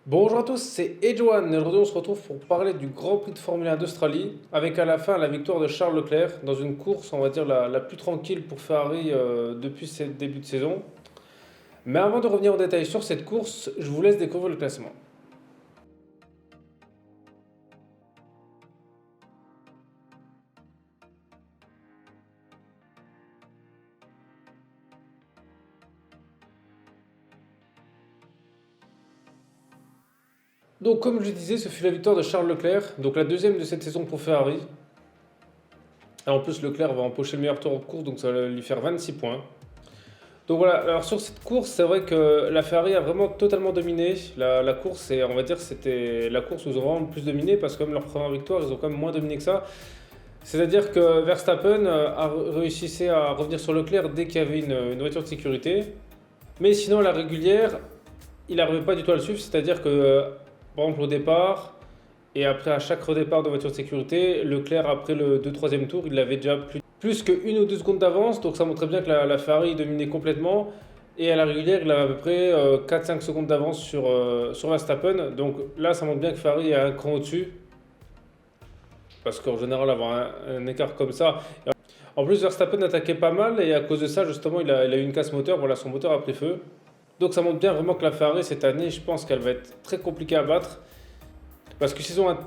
Bonjour à tous, c'est Edouane et aujourd'hui on se retrouve pour parler du Grand Prix de Formule 1 d'Australie avec à la fin la victoire de Charles Leclerc dans une course on va dire la plus tranquille pour Ferrari depuis ce début de saison. Mais avant de revenir en détail sur cette course, je vous laisse découvrir le classement. Donc comme je le disais, ce fut la victoire de Charles Leclerc, donc la deuxième de cette saison pour Ferrari. Et en plus Leclerc va empocher le meilleur tour de course donc ça va lui faire 26 points. Donc voilà, alors sur cette course, c'est vrai que la Ferrari a vraiment totalement dominé la course et on va dire que c'était la course où ils ont vraiment le plus dominé parce que comme leur première victoire, ils ont quand même moins dominé que ça. C'est-à-dire que Verstappen réussissait à revenir sur Leclerc dès qu'il y avait une voiture de sécurité. Mais sinon, à la régulière, il n'arrivait pas du tout à le suivre. C'est-à-dire que, par exemple, au départ, et après à chaque redépart de voiture de sécurité, Leclerc, après le 2 3e tour, il avait déjà plus que 1 ou 2 secondes d'avance. Donc ça montrait bien que la Ferrari dominait complètement. Et à la régulière, il avait à peu près 4 5 secondes d'avance sur Verstappen. Donc là, ça montre bien que Ferrari est un cran au-dessus. Parce qu'en général, avoir un écart comme ça. En plus, Verstappen attaquait pas mal et à cause de ça, justement, il a eu une casse moteur. Voilà, son moteur a pris feu. Donc ça montre bien vraiment que la Ferrari cette année, je pense qu'elle va être très compliquée à battre. Parce que s'ils ont un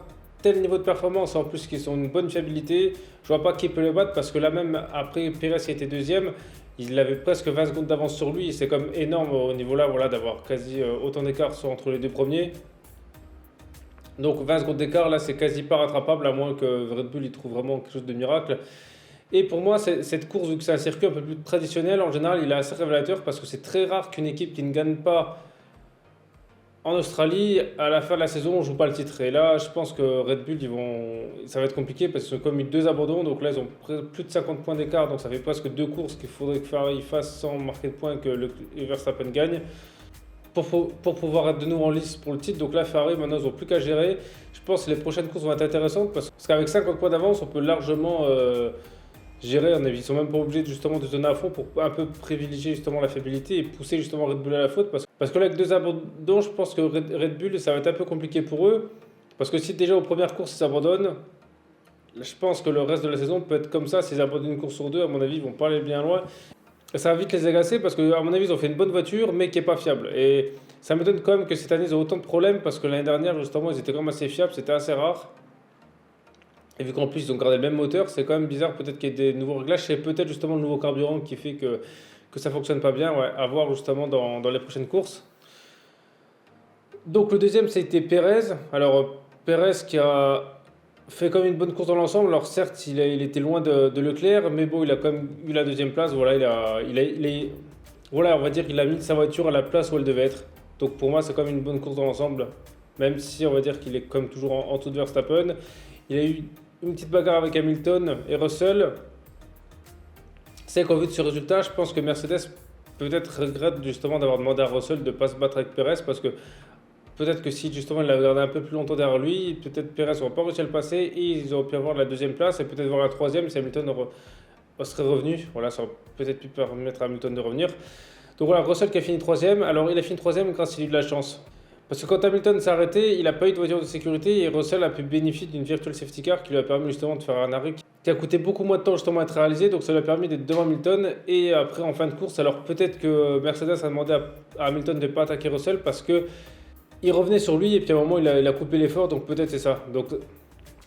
tel niveau de performance, en plus qu'ils ont une bonne fiabilité, je vois pas qui peut le battre. Parce que là même, après Perez qui était deuxième, il avait presque 20 secondes d'avance sur lui. Et c'est comme énorme au niveau là, voilà, d'avoir quasi autant d'écart entre les deux premiers. Donc 20 secondes d'écart, là, c'est quasi pas rattrapable, à moins que Red Bull il trouve vraiment quelque chose de miracle. Et pour moi, cette course, vu que c'est un circuit un peu plus traditionnel, en général, il est assez révélateur parce que c'est très rare qu'une équipe qui ne gagne pas en Australie, à la fin de la saison, ne joue pas le titre. Et là, je pense que Red Bull, ça va être compliqué parce qu'ils ont comme eu 2 abandons. Donc là, ils ont plus de 50 points d'écart. Donc ça fait presque 2 courses qu'il faudrait que Ferrari fasse sans marquer de points que Verstappen gagne pour pouvoir être de nouveau en lice pour le titre. Donc là, Ferrari, maintenant, ils n'ont plus qu'à gérer. Je pense que les prochaines courses vont être intéressantes parce qu'avec 50 points d'avance, on peut largement gérer. Ils sont même pas obligés justement de se donner à fond pour un peu privilégier justement la fiabilité et pousser justement Red Bull à la faute. Parce que là, avec 2 abandons, je pense que Red Bull, ça va être un peu compliqué pour eux. Parce que si déjà aux premières courses, ils abandonnent, je pense que le reste de la saison peut être comme ça. S'ils abandonnent une course sur deux, à mon avis, ils vont pas aller bien loin. Ça va vite les agacer parce que, à mon avis, ils ont fait une bonne voiture, mais qui est pas fiable. Et ça me donne quand même que cette année, ils ont autant de problèmes parce que l'année dernière, justement, ils étaient quand même assez fiables, c'était assez rare. Et vu qu'en plus, ils ont gardé le même moteur, c'est quand même bizarre. Peut-être qu'il y ait des nouveaux réglages. C'est peut-être justement le nouveau carburant qui fait que ça fonctionne pas bien. Ouais, à voir justement dans les prochaines courses. Donc, le deuxième, c'était Perez. Alors, Perez qui a fait quand même une bonne course dans l'ensemble. Alors certes, il était loin de Leclerc, mais bon, il a quand même eu la deuxième place. Voilà, voilà, on va dire qu'il a mis sa voiture à la place où elle devait être. Donc pour moi, c'est quand même une bonne course dans l'ensemble. Même si on va dire qu'il est quand même toujours en dessous de Verstappen. Il a eu une petite bagarre avec Hamilton et Russell. C'est qu'au vu de ce résultat, je pense que Mercedes peut-être regrette justement d'avoir demandé à Russell de ne pas se battre avec Perez parce que peut-être que si justement il l'avait gardé un peu plus longtemps derrière lui, peut-être Perez n'aurait pas réussi à le passer et ils auraient pu avoir la deuxième place et peut-être voir la troisième si Hamilton serait revenu. Voilà, ça aurait peut-être pu permettre à Hamilton de revenir. Donc voilà, Russell qui a fini troisième. Alors il a fini troisième grâce à lui de la chance. Parce que quand Hamilton s'est arrêté, il n'a pas eu de voiture de sécurité et Russell a pu bénéficier d'une virtual safety car qui lui a permis justement de faire un arrêt qui a coûté beaucoup moins de temps justement à être réalisé. Donc ça lui a permis d'être devant Hamilton et après en fin de course. Alors peut-être que Mercedes a demandé à Hamilton de ne pas attaquer Russell parce que il revenait sur lui et puis à un moment il a coupé l'effort, donc peut-être c'est ça. Donc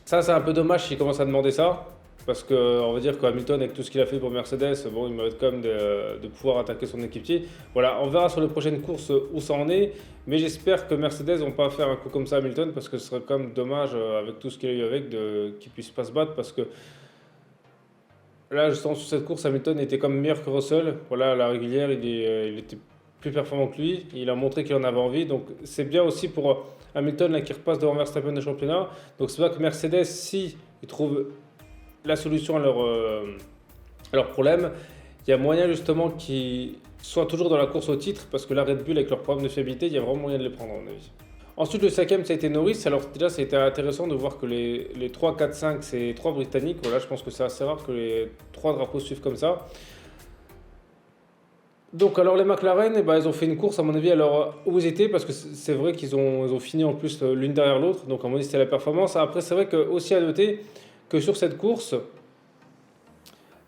ça c'est un peu dommage s'il commence à demander ça, parce qu'on va dire que Hamilton avec tout ce qu'il a fait pour Mercedes, bon il mérite quand même de pouvoir attaquer son équipier. Voilà, on verra sur les prochaines courses où ça en est, mais j'espère que Mercedes vont pas faire un coup comme ça à Hamilton, parce que ce serait quand même dommage avec tout ce qu'il a eu avec qu'il puisse pas se battre, parce que là justement sur cette course Hamilton était quand même meilleur que Russell. Voilà, à la régulière il était plus performant que lui. Il a montré qu'il en avait envie. Donc c'est bien aussi pour Hamilton là, qui repasse devant Verstappen de championnat. Donc c'est vrai que Mercedes, si ils trouvent la solution à leur problème, il y a moyen justement qu'ils soient toujours dans la course au titre parce que la Red Bull avec leur problème de fiabilité, il y a vraiment moyen de les prendre à mon avis. Ensuite, le cinquième, ça a été Norris. Alors déjà, ça a été intéressant de voir que les 3, 4, 5, c'est 3 Britanniques. Voilà, je pense que c'est assez rare que les 3 drapeaux suivent comme ça. Donc alors les McLaren, eh ben, ils ont fait une course à mon avis à leur osité parce que c'est vrai qu'ils ont fini en plus l'une derrière l'autre, donc à mon avis c'était la performance. Après c'est vrai que aussi à noter que sur cette course,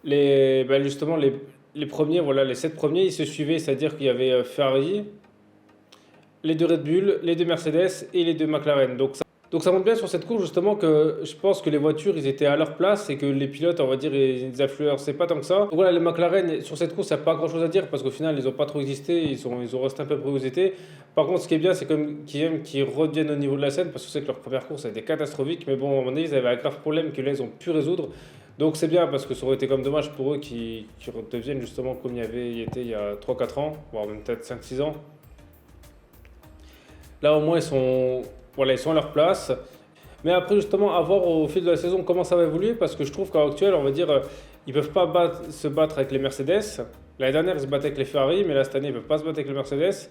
justement les premiers, voilà, les 7 premiers, ils se suivaient, c'est-à-dire qu'il y avait Ferrari, les deux Red Bull, les deux Mercedes et les deux McLaren. Donc ça montre bien sur cette course justement que je pense que les voitures ils étaient à leur place et que les pilotes on va dire ils influençaient pas tant que ça. Donc voilà les McLaren sur cette course il n'y a pas grand chose à dire parce qu'au final ils ont pas trop existé, ils ont resté un peu près où ils étaient. Par contre ce qui est bien c'est comme qu'ils reviennent au niveau de la scène parce que c'est que leur première course a été catastrophique mais bon à mon avis ils avaient un grave problème que là ils ont pu résoudre. Donc c'est bien parce que ça aurait été comme dommage pour eux qui redeviennent justement comme il y a 3 4 ans, voire même peut-être 5 6 ans. Là, au moins, voilà, ils sont à leur place. Mais après, justement, à voir au fil de la saison comment ça va évoluer, parce que je trouve qu'à l'heure actuelle, on va dire, ils peuvent pas se battre avec les Mercedes. L'année dernière, ils se battaient avec les Ferrari, mais là, cette année, ils peuvent pas se battre avec les Mercedes.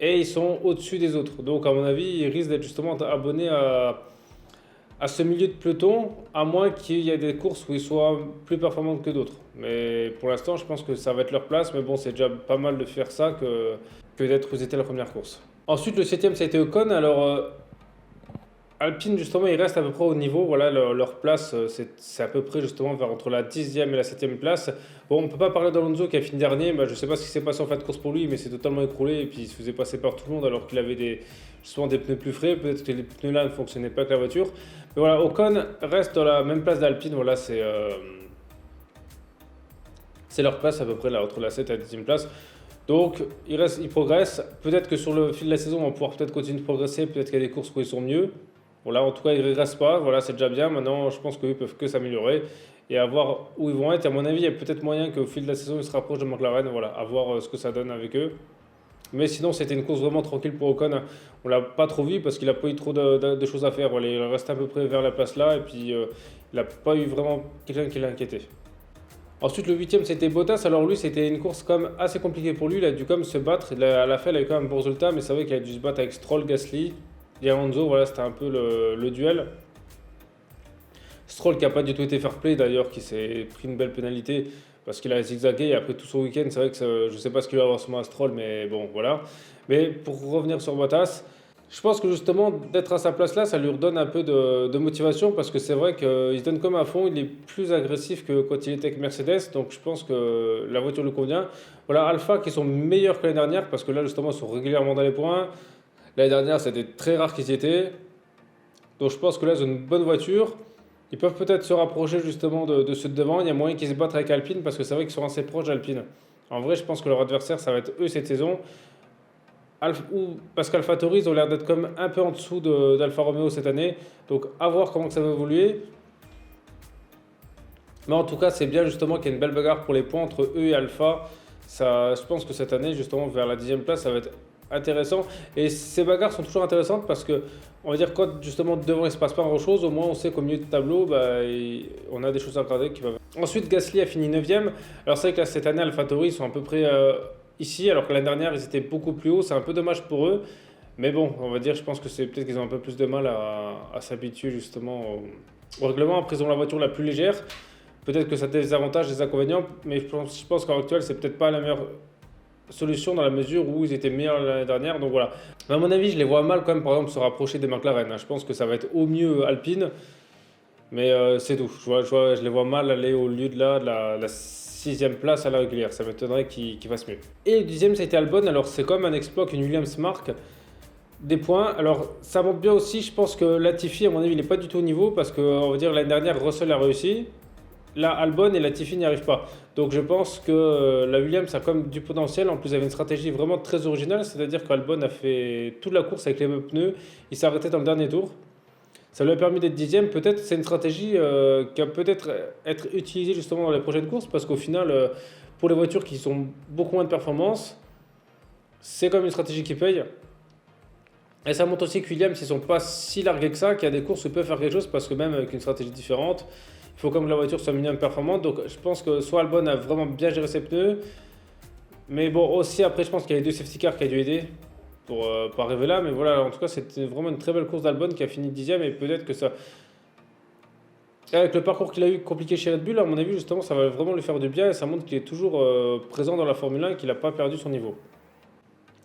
Et ils sont au-dessus des autres. Donc, à mon avis, ils risquent d'être justement abonnés à ce milieu de peloton, à moins qu'il y ait des courses où ils soient plus performants que d'autres. Mais pour l'instant, je pense que ça va être leur place. Mais bon, c'est déjà pas mal de faire ça que d'être où ils étaient la première course. Ensuite, le septième, ça a été Ocon. Alors, Alpine, justement, ils restent à peu près au niveau. Voilà, leur place, c'est à peu près justement vers entre la 10e et la 7e place. Bon, on ne peut pas parler d'Alonso qui a fini dernier. Bah, je ne sais pas ce qui s'est passé en fin de course pour lui, mais c'est totalement écroulé. Et puis, il se faisait passer par tout le monde alors qu'il avait justement des pneus plus frais. Peut-être que les pneus là ne fonctionnaient pas avec la voiture. Mais voilà, Ocon reste dans la même place d'Alpine. Voilà, c'est leur place à peu près là, entre la 7 et la 10e place. Donc, ils progressent. Peut-être que sur le fil de la saison, on va pouvoir peut-être continuer de progresser. Peut-être qu'il y a des courses où ils sont mieux. Voilà, en tout cas, ils ne régressent pas. Voilà, c'est déjà bien. Maintenant, je pense qu'eux peuvent que s'améliorer et à voir où ils vont être. À mon avis, il y a peut-être moyen qu'au fil de la saison, ils se rapprochent de McLaren. Voilà, à voir ce que ça donne avec eux. Mais sinon, c'était une course vraiment tranquille pour Ocon. On l'a pas trop vu parce qu'il n'a pas eu trop de choses à faire. Voilà, il reste à peu près vers la place là. Et puis, il n'a pas eu vraiment quelqu'un qui l'a inquiété. Ensuite, le huitième, c'était Bottas. Alors lui, c'était une course quand même assez compliquée pour lui. Il a dû quand même se battre. À la fin, il a eu quand même un bon résultat. Mais c'est vrai qu'il a dû se battre avec Stroll, Gasly et Alonso. Voilà, c'était un peu le duel. Stroll qui n'a pas du tout été fair play d'ailleurs, qui s'est pris une belle pénalité parce qu'il a zigzagué. Et après tout son week-end, c'est vrai que je ne sais pas ce qu'il va avoir sur à Stroll, mais bon, voilà. Mais pour revenir sur Bottas, je pense que justement, d'être à sa place là, ça lui redonne un peu de motivation parce que c'est vrai qu'il se donne comme à fond, il est plus agressif que quand il était avec Mercedes, donc je pense que la voiture lui convient. Voilà, Alpha qui sont meilleurs que l'année dernière parce que là, justement, ils sont régulièrement dans les points. L'année dernière, c'était très rare qu'ils y étaient. Donc je pense que là, ils ont une bonne voiture. Ils peuvent peut-être se rapprocher justement de ceux de devant. Il y a moyen qu'ils se battent avec Alpine parce que c'est vrai qu'ils sont assez proches d'Alpine. En vrai, je pense que leur adversaire, ça va être eux cette saison. Parce qu'AlphaTauri, ils ont l'air d'être comme un peu en dessous d'Alfa Romeo cette année. Donc à voir comment ça va évoluer. Mais en tout cas, c'est bien justement qu'il y ait une belle bagarre pour les points entre eux et Alpha. Ça, je pense que cette année, justement, vers la 10e place, ça va être intéressant. Et ces bagarres sont toujours intéressantes parce que, on va dire, quand justement devant il ne se passe pas grand chose, au moins on sait qu'au milieu du tableau, bah, on a des choses à regarder qui va. Ensuite, Gasly a fini 9e. Alors c'est vrai que là, cette année, AlphaTauri, ils sont à peu près ici, alors que l'année dernière, ils étaient beaucoup plus hauts. C'est un peu dommage pour eux. Mais bon, on va dire, je pense que c'est peut-être qu'ils ont un peu plus de mal à s'habituer justement au règlement. Après, ils ont la voiture la plus légère. Peut-être que ça a des avantages, des inconvénients, mais je pense qu'à l'heure actuelle, c'est peut-être pas la meilleure solution dans la mesure où ils étaient meilleurs l'année dernière. Donc voilà. Mais à mon avis, je les vois mal quand même, par exemple, se rapprocher des McLaren. Je pense que ça va être au mieux Alpine, mais c'est tout. Je les vois mal aller au lieu de la 6e place à la régulière. Ça m'étonnerait qu'ils fassent mieux. Et le 10e, ça a été Albon. Alors c'est quand même un exploit qu'une Williams marque des points. Alors ça montre bien aussi, je pense que Latifi, à mon avis, il n'est pas du tout au niveau parce que, on va dire, l'année dernière, Russell a réussi. Là, Albon et Latifi n'y arrivent pas. Donc je pense que la Williams a quand même du potentiel. En plus, il avait une stratégie vraiment très originale. C'est-à-dire qu'Albon a fait toute la course avec les mêmes pneus. Il s'est arrêté dans le dernier tour. Ça lui a permis d'être 10e. Peut-être c'est une stratégie qui va peut-être être utilisée justement dans les prochaines courses. Parce qu'au final, pour les voitures qui sont beaucoup moins de performance, c'est quand même une stratégie qui paye. Et ça montre aussi que Williams, ils ne sont pas si largués que ça, qu'il y a des courses où ils peuvent faire quelque chose. Parce que même avec une stratégie différente, il faut comme que la voiture soit minimum performante. Donc je pense que soit Albon a vraiment bien géré ses pneus. Mais bon, aussi après, je pense qu'il y a les 2 safety cars qui a dû aider pour pas arriver là. Mais voilà, en tout cas, c'était vraiment une très belle course d'Albon qui a fini 10e. Et peut-être que Et avec le parcours qu'il a eu compliqué chez Red Bull, à mon avis, justement, ça va vraiment lui faire du bien et ça montre qu'il est toujours présent dans la Formule 1 et qu'il n'a pas perdu son niveau.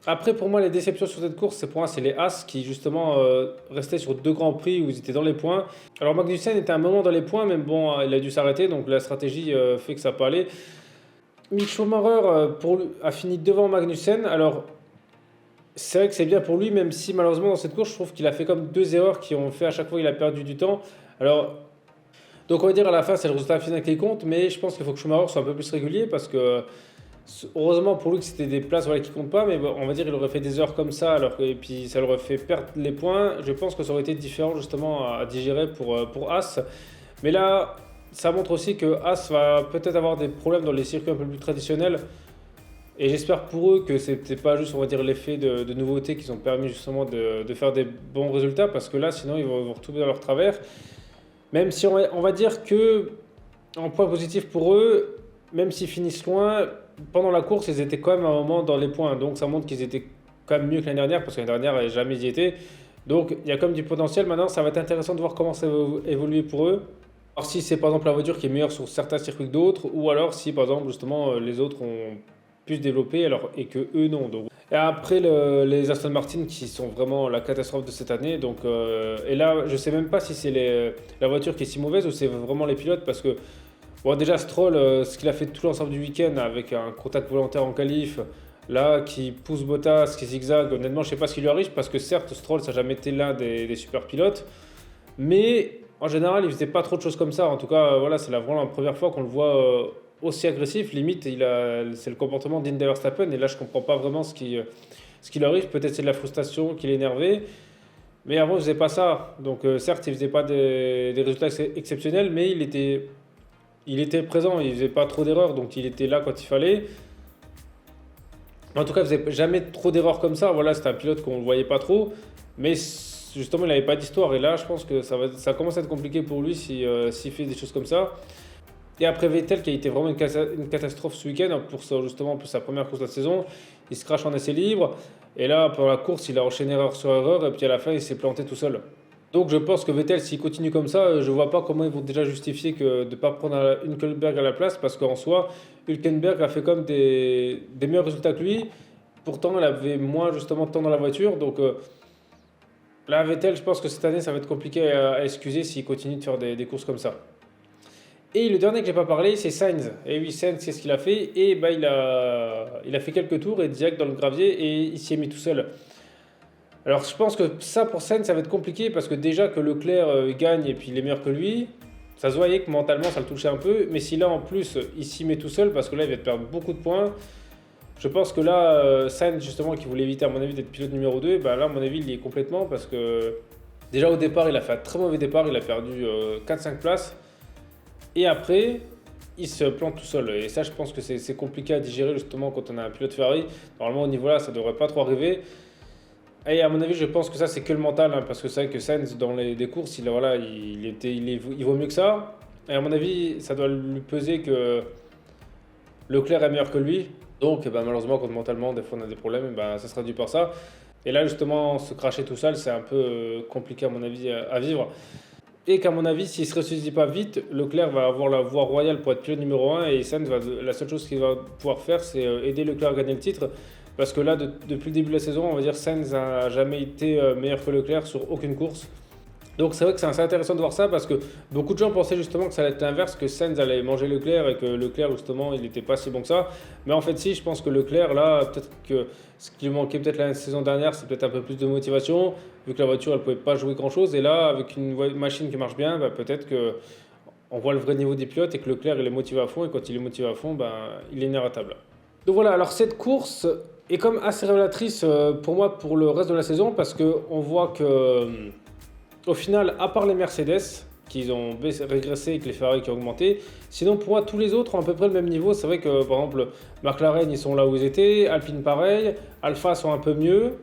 Après, pour moi, les déceptions sur cette course, c'est les As qui, justement, restaient sur 2 grands prix où ils étaient dans les points. Alors, Magnussen était un moment dans les points, mais bon, il a dû s'arrêter, donc la stratégie fait que ça peut aller. Mick Schumacher a fini devant Magnussen. Alors, c'est vrai que c'est bien pour lui, même si malheureusement dans cette course, je trouve qu'il a fait comme 2 erreurs qui ont fait à chaque fois qu'il a perdu du temps. Alors, donc on va dire à la fin, c'est le résultat final qui compte, mais je pense qu'il faut que Schumacher soit un peu plus régulier parce que heureusement pour lui que c'était des places voilà, qui comptent pas, mais bon, on va dire qu'il aurait fait des heures comme ça, et puis ça l'aurait fait perdre les points. Je pense que ça aurait été différent justement à digérer pour As. Mais là, ça montre aussi que As va peut-être avoir des problèmes dans les circuits un peu plus traditionnels. Et j'espère pour eux que c'était pas juste, on va dire, l'effet de nouveautés qui ont permis justement de faire des bons résultats, parce que là, sinon, ils vont retomber dans leur travers. Même si on va dire que, en point positif pour eux, même s'ils finissent loin, pendant la course, ils étaient quand même à un moment dans les points. Donc ça montre qu'ils étaient quand même mieux que l'année dernière, parce que l'année dernière, jamais y étaient. Donc il y a quand même du potentiel. Maintenant, ça va être intéressant de voir comment ça va évoluer pour eux. Alors si c'est par exemple la voiture qui est meilleure sur certains circuits que d'autres, ou alors si par exemple justement les autres ont pu se développer alors, et que eux non. Donc. Et après les Aston Martin qui sont vraiment la catastrophe de cette année. Donc, et là, je sais même pas si c'est la voiture qui est si mauvaise ou c'est vraiment les pilotes parce que bon, déjà Stroll, ce qu'il a fait tout l'ensemble du week-end avec un contact volontaire en qualif, là qui pousse Bottas, qui zigzag, honnêtement je sais pas ce qui lui arrive parce que certes Stroll ça n'a jamais été l'un des super pilotes, mais en général il faisait pas trop de choses comme ça. En tout cas, voilà, c'est vraiment la première fois qu'on le voit aussi agressif. Limite, c'est le comportement d'Indy Verstappen. Et là, je comprends pas vraiment ce qui lui arrive. Peut-être c'est de la frustration, qu'il est énervé. Mais avant, il faisait pas ça. Donc, certes, il faisait pas des résultats exceptionnels, mais il était présent. Il faisait pas trop d'erreurs. Donc, il était là quand il fallait. En tout cas, il faisait jamais trop d'erreurs comme ça. Voilà, c'était un pilote qu'on ne voyait pas trop. Mais justement, il n'avait pas d'histoire. Et là, je pense que ça commence à être compliqué pour lui s'il fait des choses comme ça. Et après Vettel qui a été vraiment une catastrophe ce week-end justement pour sa première course de la saison, il se crache en essai libre et là pendant la course il a enchaîné erreur sur erreur et puis à la fin il s'est planté tout seul. Donc je pense que Vettel s'il continue comme ça, je vois pas comment ils vont déjà justifier que de ne pas prendre Hülkenberg à la place parce qu'en soi Hülkenberg a fait comme des meilleurs résultats que lui, pourtant il avait moins justement de temps dans la voiture donc là Vettel je pense que cette année ça va être compliqué à excuser s'il continue de faire des courses comme ça. Et le dernier que j'ai pas parlé, c'est Sainz. Et oui, Sainz, qu'est-ce qu'il a fait? Et bah, il a fait quelques tours et direct dans le gravier et il s'y est mis tout seul. Alors je pense que ça pour Sainz, ça va être compliqué parce que déjà que Leclerc gagne et puis il est meilleur que lui, ça se voyait que mentalement ça le touchait un peu. Mais si là en plus il s'y met tout seul parce que là il va perdre beaucoup de points, je pense que là Sainz justement qui voulait éviter à mon avis d'être pilote numéro 2, bah là à mon avis il y est complètement parce que déjà au départ il a fait un très mauvais départ, il a perdu 4-5 places. Et après, il se plante tout seul. Et ça, je pense que c'est compliqué à digérer justement quand on a un pilote Ferrari. Normalement, au niveau là, ça devrait pas trop arriver. Et à mon avis, je pense que ça, c'est que le mental. Hein, parce que c'est vrai que Sainz, dans des courses, voilà, il vaut mieux que ça. Et à mon avis, ça doit lui peser que Leclerc est meilleur que lui. Donc, malheureusement, quand mentalement, des fois, on a des problèmes, ça sera dû par ça. Et là, justement, se cracher tout seul, c'est un peu compliqué, à mon avis, à vivre. Et qu'à mon avis, s'il ne se ressaisit pas vite, Leclerc va avoir la voie royale pour être pilote numéro 1 et Sainz la seule chose qu'il va pouvoir faire, c'est aider Leclerc à gagner le titre. Parce que là, depuis le début de la saison, on va dire Sainz n'a jamais été meilleur que Leclerc sur aucune course. Donc c'est vrai que c'est assez intéressant de voir ça parce que beaucoup de gens pensaient justement que ça allait être l'inverse, que Sainz allait manger Leclerc et que Leclerc justement il n'était pas si bon que ça. Mais en fait si, je pense que Leclerc là, peut-être que ce qui lui manquait peut-être la saison dernière, c'est peut-être un peu plus de motivation, vu que la voiture elle pouvait pas jouer grand chose. Et là avec une machine qui marche bien, peut-être que on voit le vrai niveau des pilotes et que Leclerc il est motivé à fond et quand il est motivé à fond, il est inératable. Donc voilà, alors cette course est comme assez révélatrice pour moi pour le reste de la saison parce qu'on voit que au final, à part les Mercedes, qui ont régressé et que les Ferrari qui ont augmenté, sinon pour moi tous les autres ont à peu près le même niveau. C'est vrai que par exemple McLaren ils sont là où ils étaient, Alpine pareil, Alpha sont un peu mieux.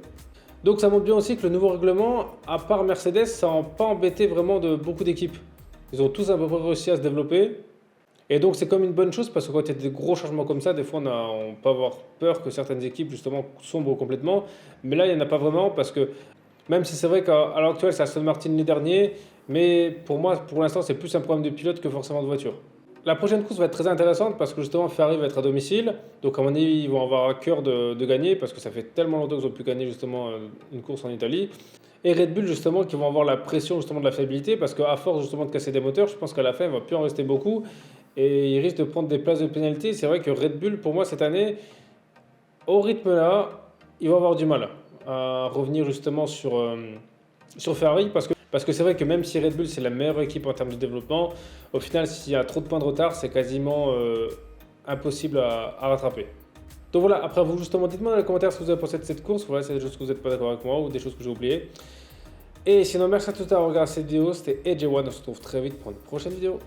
Donc ça montre bien aussi que le nouveau règlement, à part Mercedes, ça n'a pas embêté vraiment de beaucoup d'équipes. Ils ont tous à peu près réussi à se développer. Et donc c'est comme une bonne chose parce que quand il y a des gros changements comme ça, des fois on peut avoir peur que certaines équipes justement sombrent complètement. Mais là il n'y en a pas vraiment parce que même si c'est vrai qu'à l'heure actuelle c'est Aston Martin les derniers, Mais pour moi, pour l'instant, c'est plus un problème de pilote que forcément de voiture. La prochaine course va être très intéressante parce que justement Ferrari va être à domicile. Donc à mon avis, ils vont avoir à cœur de gagner parce que ça fait tellement longtemps qu'ils ont pu gagner justement une course en Italie. Et Red Bull justement qui vont avoir la pression justement de la fiabilité parce qu'à force justement de casser des moteurs, je pense qu'à la fin il va plus en rester beaucoup et ils risquent de prendre des places de pénalité. C'est vrai que Red Bull pour moi cette année, au rythme là, ils vont avoir du mal à revenir justement sur Ferrari parce que c'est vrai que même si Red Bull c'est la meilleure équipe en termes de développement, au final s'il y a trop de points de retard, c'est quasiment impossible à rattraper. Donc voilà, après vous justement, dites-moi dans les commentaires ce que vous avez pensé de cette course, voilà, c'est des choses que vous n'êtes pas d'accord avec moi ou des choses que j'ai oubliées. Et sinon, merci à tous d'avoir regardé cette vidéo, c'était AJ1, on se retrouve très vite pour une prochaine vidéo.